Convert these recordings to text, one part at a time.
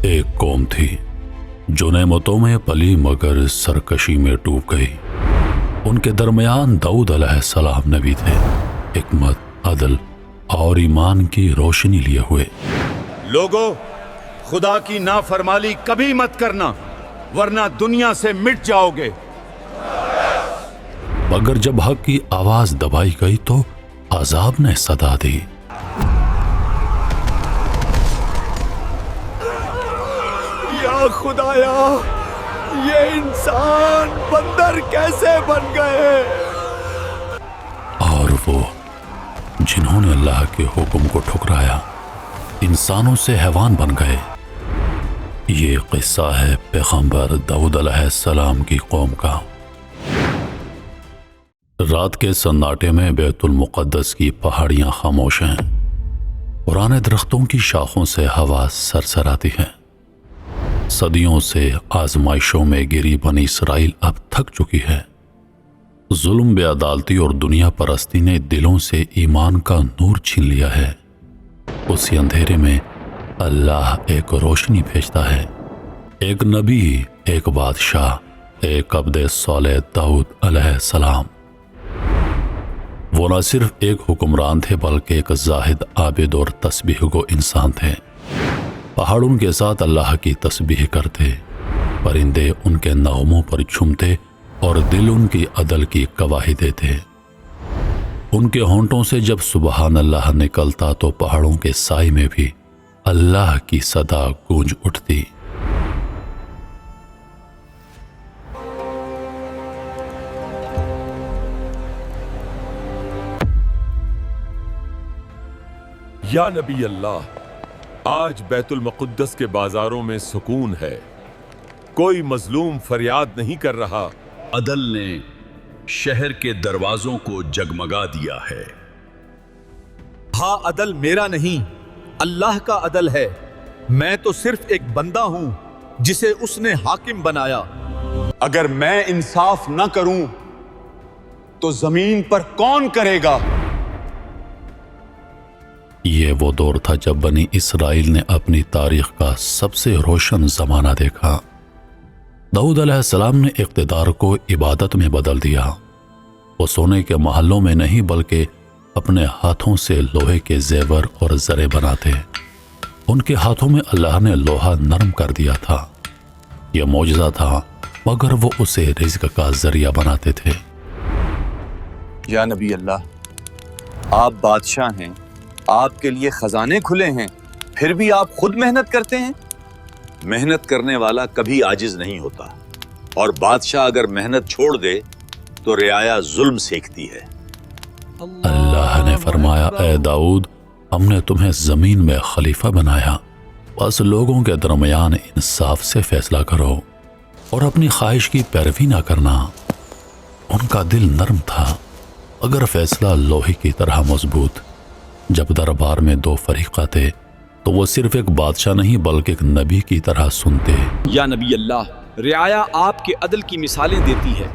ایک قوم تھی جو نعمتوں میں پلی مگر سرکشی میں ڈوب گئی۔ ان کے درمیان داؤد علیہ السلام نبی تھے، حکمت، عدل اور ایمان کی روشنی لیے ہوئے۔ لوگو، خدا کی نافرمانی کبھی مت کرنا ورنہ دنیا سے مٹ جاؤ گے۔ مگر جب حق کی آواز دبائی گئی تو عذاب نے صدا دی۔ یا خدایا، یہ انسان بندر کیسے بن گئے؟ اور وہ جنہوں نے اللہ کے حکم کو ٹھکرایا انسانوں سے حیوان بن گئے۔ یہ قصہ ہے پیغمبر داؤد علیہ السلام کی قوم کا۔ رات کے سناٹے میں بیت المقدس کی پہاڑیاں خاموش ہیں، پرانے درختوں کی شاخوں سے ہوا سرسراتی ہے۔ صدیوں سے آزمائشوں میں گری بنی اسرائیل اب تھک چکی ہے۔ ظلم، بے عدالتی اور دنیا پرستی نے دلوں سے ایمان کا نور چھین لیا ہے۔ اسی اندھیرے میں اللہ ایک روشنی بھیجتا ہے، ایک نبی، ایک بادشاہ، ایک عبد صالح داؤد علیہ السلام۔ وہ نہ صرف ایک حکمران تھے بلکہ ایک زاہد، عابد اور تسبیح گو انسان تھے۔ پہاڑ ان کے ساتھ اللہ کی تسبیح کرتے، پرندے ان کے نغموں پر جھومتے اور دل ان کی عدل کی گواہی دیتے۔ ان کے ہونٹوں سے جب سبحان اللہ نکلتا تو پہاڑوں کے سائے میں بھی اللہ کی صدا گونج اٹھتی۔ یا نبی اللہ، آج بیت المقدس کے بازاروں میں سکون ہے، کوئی مظلوم فریاد نہیں کر رہا۔ عدل نے شہر کے دروازوں کو جگمگا دیا ہے۔ ہاں، عدل میرا نہیں، اللہ کا عدل ہے۔ میں تو صرف ایک بندہ ہوں جسے اس نے حاکم بنایا۔ اگر میں انصاف نہ کروں تو زمین پر کون کرے گا؟ یہ وہ دور تھا جب بنی اسرائیل نے اپنی تاریخ کا سب سے روشن زمانہ دیکھا۔ داؤد علیہ السلام نے اقتدار کو عبادت میں بدل دیا۔ وہ سونے کے محلوں میں نہیں بلکہ اپنے ہاتھوں سے لوہے کے زیور اور زرے بناتے۔ ان کے ہاتھوں میں اللہ نے لوہا نرم کر دیا تھا۔ یہ معجزہ تھا مگر وہ اسے رزق کا ذریعہ بناتے تھے۔ یا نبی اللہ، آپ بادشاہ ہیں، آپ کے لیے خزانے کھلے ہیں، پھر بھی آپ خود محنت کرتے ہیں؟ محنت کرنے والا کبھی عاجز نہیں ہوتا، اور بادشاہ اگر محنت چھوڑ دے تو رعایا ظلم سیکھتی ہے۔ اللہ نے فرمایا، اے داؤد، ہم نے تمہیں زمین میں خلیفہ بنایا، بس لوگوں کے درمیان انصاف سے فیصلہ کرو اور اپنی خواہش کی پیروی نہ کرنا۔ ان کا دل نرم تھا مگر فیصلہ لوہے کی طرح مضبوط۔ جب دربار میں دو فریقہ تھے تو وہ صرف ایک بادشاہ نہیں بلکہ ایک نبی کی طرح سنتے۔ یا نبی اللہ، رعایا آپ کے عدل کی مثالیں دیتی ہے۔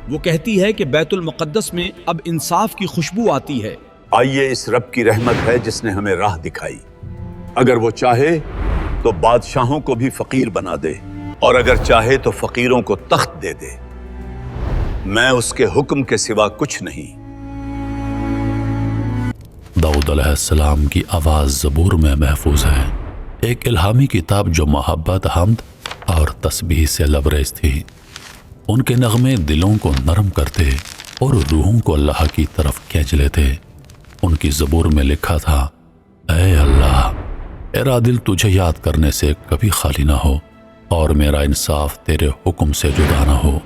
وہ کہتی ہے کہ بیت المقدس میں اب انصاف کی خوشبو آتی ہے۔ آئیے، اس رب کی رحمت ہے جس نے ہمیں راہ دکھائی۔ اگر وہ چاہے تو بادشاہوں کو بھی فقیر بنا دے، اور اگر چاہے تو فقیروں کو تخت دے دے۔ میں اس کے حکم کے سوا کچھ نہیں۔ داؤد علیہ السلام کی آواز زبور میں محفوظ ہے، ایک الہامی کتاب جو محبت، حمد اور تسبیح سے لبریز تھی۔ ان کے نغمے دلوں کو نرم کرتے اور روحوں کو اللہ کی طرف کھینچ لیتے۔ ان کی زبور میں لکھا تھا، اے اللہ، میرا دل تجھے یاد کرنے سے کبھی خالی نہ ہو اور میرا انصاف تیرے حکم سے جدا نہ ہو۔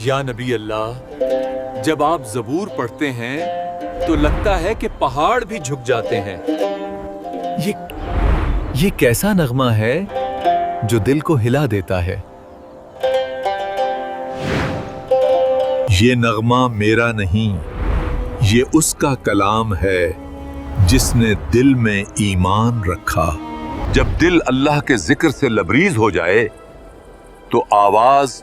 یا نبی اللہ، جب آپ زبور پڑھتے ہیں تو لگتا ہے کہ پہاڑ بھی جھک جاتے ہیں۔ یہ کیسا نغمہ ہے جو دل کو ہلا دیتا ہے؟ یہ نغمہ میرا نہیں، یہ اس کا کلام ہے جس نے دل میں ایمان رکھا۔ جب دل اللہ کے ذکر سے لبریز ہو جائے تو آواز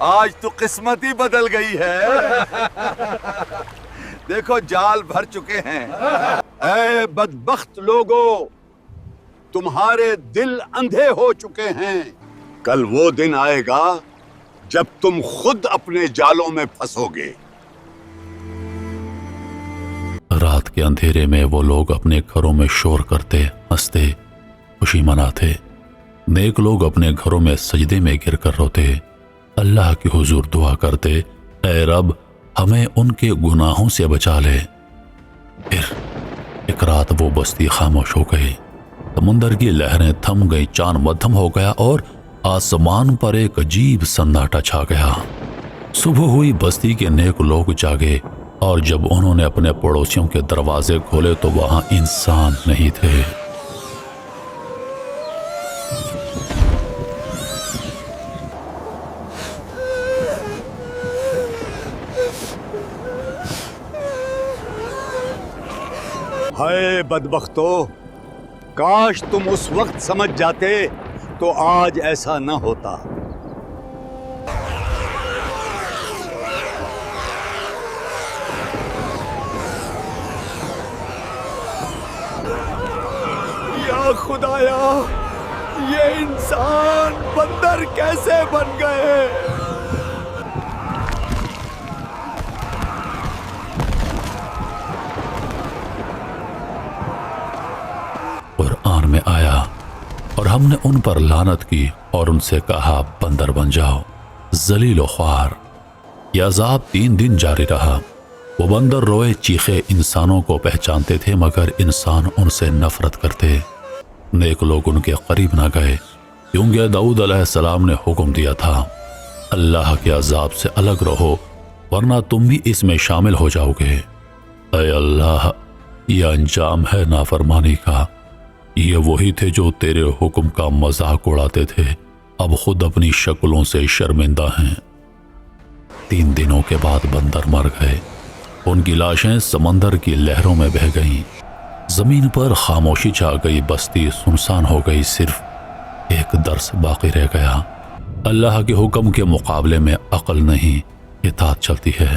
آج تو قسمت ہی بدل گئی ہے۔ دیکھو جال بھر چکے ہیں۔ اے بدبخت لوگو، تمہارے دل اندھے ہو چکے ہیں۔ کل وہ دن آئے گا جب تم خود اپنے جالوں میں پھنسو گے۔ رات کے اندھیرے میں وہ لوگ اپنے گھروں میں شور کرتے، ہنستے، خوشی مناتے۔ نیک لوگ اپنے گھروں میں سجدے میں گر کر روتے، اللہ کے حضور دعا کرتے، اے رب ہمیں ان کے گناہوں سے بچا لے۔ پھر ایک رات وہ بستی خاموش ہو گئی، سمندر کی لہریں تھم گئی، چاند مدھم ہو گیا اور آسمان پر ایک عجیب سناٹا چھا گیا۔ صبح ہوئی، بستی کے نیک لوگ جاگے اور جب انہوں نے اپنے پڑوسیوں کے دروازے کھولے تو وہاں انسان نہیں تھے۔ ہائے بدبختو، کاش تم اس وقت سمجھ جاتے تو آج ایسا نہ ہوتا۔ یا خدایا، یہ انسان بندر کیسے بن گئے؟ قرآن میں آیا اور ہم نے ان پر لعنت کی اور ان سے کہا بندر بن جاؤ، ذلیل و خوار۔ یہ عذاب 3 دن جاری رہا۔ وہ بندر روئے چیخے، انسانوں کو پہچانتے تھے مگر انسان ان سے نفرت کرتے۔ نیک لوگ ان کے قریب نہ گئے کیونکہ داؤد علیہ السلام نے حکم دیا تھا، اللہ کے عذاب سے الگ رہو ورنہ تم بھی اس میں شامل ہو جاؤ گے۔ اے اللہ، یہ انجام ہے نافرمانی کا۔ یہ وہی تھے جو تیرے حکم کا مذاق اڑاتے تھے، اب خود اپنی شکلوں سے شرمندہ ہیں۔ 3 دنوں کے بعد بندر مر گئے، ان کی لاشیں سمندر کی لہروں میں بہہ گئیں۔ زمین پر خاموشی چھا گئی، بستی سنسان ہو گئی، صرف ایک درس باقی رہ گیا۔ اللہ کے حکم کے مقابلے میں عقل نہیں، اطاعت چلتی ہے۔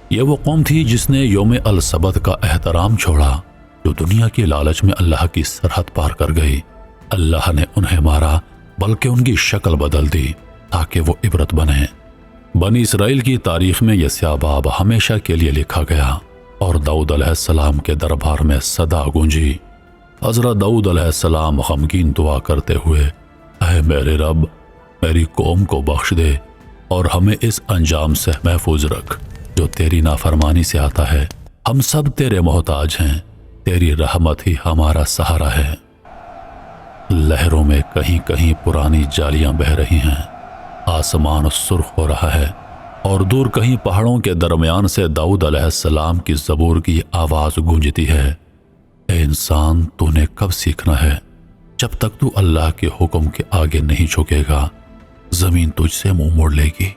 یہ وہ قوم تھی جس نے یوم السبت کا احترام چھوڑا، جو دنیا کی لالچ میں اللہ کی سرحد پار کر گئی۔ اللہ نے انہیں مارا بلکہ ان کی شکل بدل دی تاکہ وہ عبرت بنے۔ بنی اسرائیل کی تاریخ میں یہ سیاہ باب ہمیشہ کے لیے لکھا گیا اور داؤد علیہ السلام کے دربار میں صدا گونجی۔ حضرت داؤد علیہ السلام غمگین دعا کرتے ہوئے، اے میرے رب، میری قوم کو بخش دے اور ہمیں اس انجام سے محفوظ رکھ جو تیری نافرمانی سے آتا ہے۔ ہم سب تیرے محتاج ہیں، تیری رحمت ہی ہمارا سہارا ہے۔ لہروں میں کہیں کہیں پرانی جالیاں بہہ رہی ہیں، آسمان سرخ ہو رہا ہے اور دور کہیں پہاڑوں کے درمیان سے داؤد علیہ السلام کی زبور کی آواز گونجتی ہے۔ اے انسان، تو نے کب سیکھنا ہے؟ جب تک تو اللہ کے حکم کے آگے نہیں جھکے گا، زمین تجھ سے منہ موڑ لے گی۔